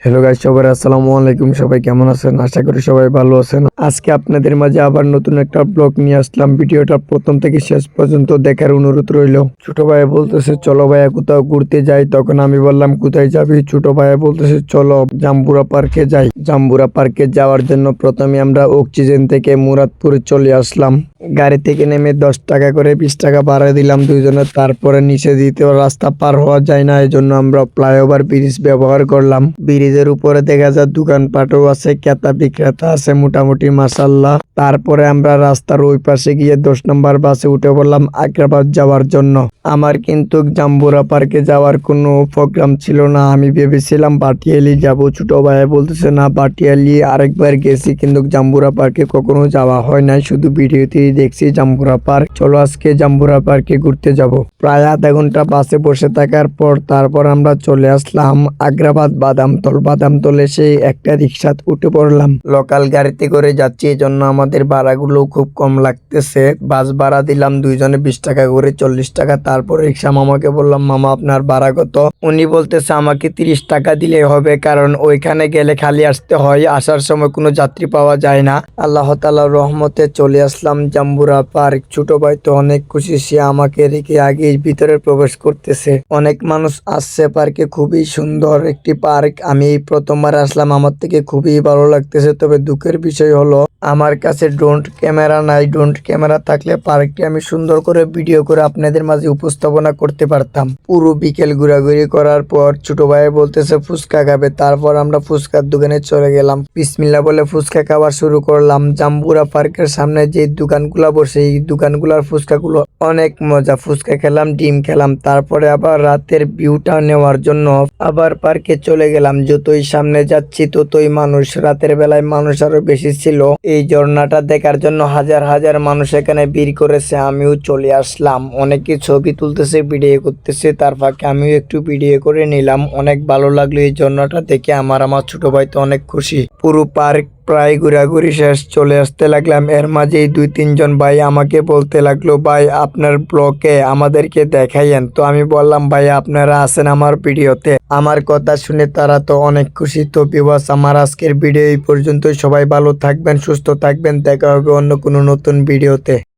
Hello guys, সবাই আসসালামু আলাইকুম। সবাই কেমন আছেন? আশা করি সবাই ভালো আছেন। আজকে আপনাদের মাঝে আবার নতুন একটা ব্লগ নিয়ে আসলাম। ভিডিওটা প্রথম থেকে শেষ পর্যন্ত দেখার অনুরোধ রইল। ছোট ভাই বলতেছে চলো ভাইয়া কোথাও ঘুরতে যাই, তখন আমি বললাম কোথায় যাবি? ছোট ভাইয়া বলতেছে চলো জাম্বুরা পার্কে যাই। জাম্বুরা পার্কে যাওয়ার জন্য প্রথমে আমরা অক্সিজেন থেকে মুরাদপুরে চলে আসলাম। গাড়ি থেকে নেমে 10 টাকা করে 20 টাকা ভাড়া দিলাম দুইজনে। তারপরে নিচে দ্বিতীয় রাস্তা পার হওয়া যায় না, এই জন্য আমরা ফ্লাইওভার ব্রিজ ব্যবহার করলাম। ব্রিজের উপরে দেখা যায় দোকানপাটও আছে, ক্রেতা বিক্রেতা আছে মোটামুটি মাসাল্লাহ। তারপরে আমরা রাস্তার ওই পাশে গিয়ে 10 নম্বর বাসে উঠে পড়লাম আগ্রাবাদ যাওয়ার জন্য। আমার কিন্তু জাম্বুরা পার্কে যাওয়ার কোনো প্রোগ্রাম ছিল না। আমি ভেবেছিলাম বাটিয়ালি যাব। ছোট ভাই বলতেছে না, বাটিয়ালি আরেকবার গেছি কিন্তু জাম্বুরা পার্কে কখনো যাওয়া হয় নাই, শুধু ভিডিওতেই দেখছি জাম্বুরা পার্ক। চলো আজকে জাম্বুরা পার্কে ঘুরতে যাব। প্রায় আধা ঘন্টা বাসে বসে থাকার পর তারপর আমরা চলে আসলাম আগ্রাবাদ বাদামতল। বাদামতল এসে একটা রিক্সাত উঠে পড়লাম। লোকাল গাড়িতে করে যাচ্ছি, এই জন্য আমাদের ভাড়াগুলো খুব কম লাগতেছে। বাস ভাড়া দিলাম দুইজনে 20 টাকা করে, 40 টাকা। তারপর রিক্সা মামাকে বললাম মামা আপনার ভাড়া কত? উনি বলতেছে আমাকে 30 টাকা দিলেই হবে, কারণ ওইখানে গেলে খালি আসতে হয়, আসার সময় কোনো যাত্রী পাওয়া যায় না। আল্লাহ তাআলার রহমতে চলে আসলাম জাম্বুরা পার্ক। ছোট ভাই তো অনেক খুশি, সে আমাকে রেখে আগে ভিতরে প্রবেশ করতেছে। অনেক মানুষ আসছে পার্কে, খুবই সুন্দর একটি পার্ক। আমি প্রথমবার আসলাম, আমার থেকে খুবই ভালো লাগতেছে। তবে দুঃখের বিষয় হলো আমার কাছে ড্রোন ক্যামেরা নাই। ড্রোন ক্যামেরা থাকলে পার্কটি আমি সুন্দর করে ভিডিও করে আপনাদের মাঝে উপস্থাপনা করতে পারতাম। পুরো বিকেল ঘোরাঘুরি করার পর ছোট ভাই বলতেছে ফুচকা খাবে। তারপর আমরা ফুচকার দোকানে চলে গেলাম। বিসমিল্লাহ বলে ফুচকা খাওয়া শুরু করলাম। জাম্বুরা পার্কের সামনে যে দোকানগুলা বসে, এই দোকানগুলার ফুচকাগুলো অনেক মজা। ফুচকা খেলাম, ডিম খেলাম। তারপরে আবার রাতের ভিউটা নেওয়ার জন্য আবার পার্কে চলে গেলাম। যতই সামনে যাচ্ছি ততই মানুষ। রাতের বেলায় মানুষ আরো বেশি ছিল। এই ঝর্ণাটা দেখার জন্য হাজার হাজার মানুষ এখানে ভিড় করেছে। আমিও চলে আসলাম। অনেকে ছবি তুলতেছে, ভিডিও করতেছে, তার ফাঁকে আমিও একটু ভিডিও করে নিলাম। অনেক ভালো লাগলো এই ঝর্ণাটা দেখে। আমার ছোট ভাই তো অনেক খুশি। পুরো পার্ক প্রায় ঘোরাঘুরি শেষ, চলে আসতে লাগলাম। এর মাঝেই 2-3 জন ভাই আমাকে বলতে লাগলো ভাই আপনার ব্লগে আমাদেরকে দেখাইয়েন। তো আমি বললাম ভাই আপনারা আছেন আমার ভিডিওতে। আমার কথা শুনে তারা তো অনেক খুশি। তো ভিউয়ার্স, আমার আজকের ভিডিও এই পর্যন্তই। সবাই ভালো থাকবেন, সুস্থ থাকবেন। দেখা হবে অন্য কোনো নতুন ভিডিওতে।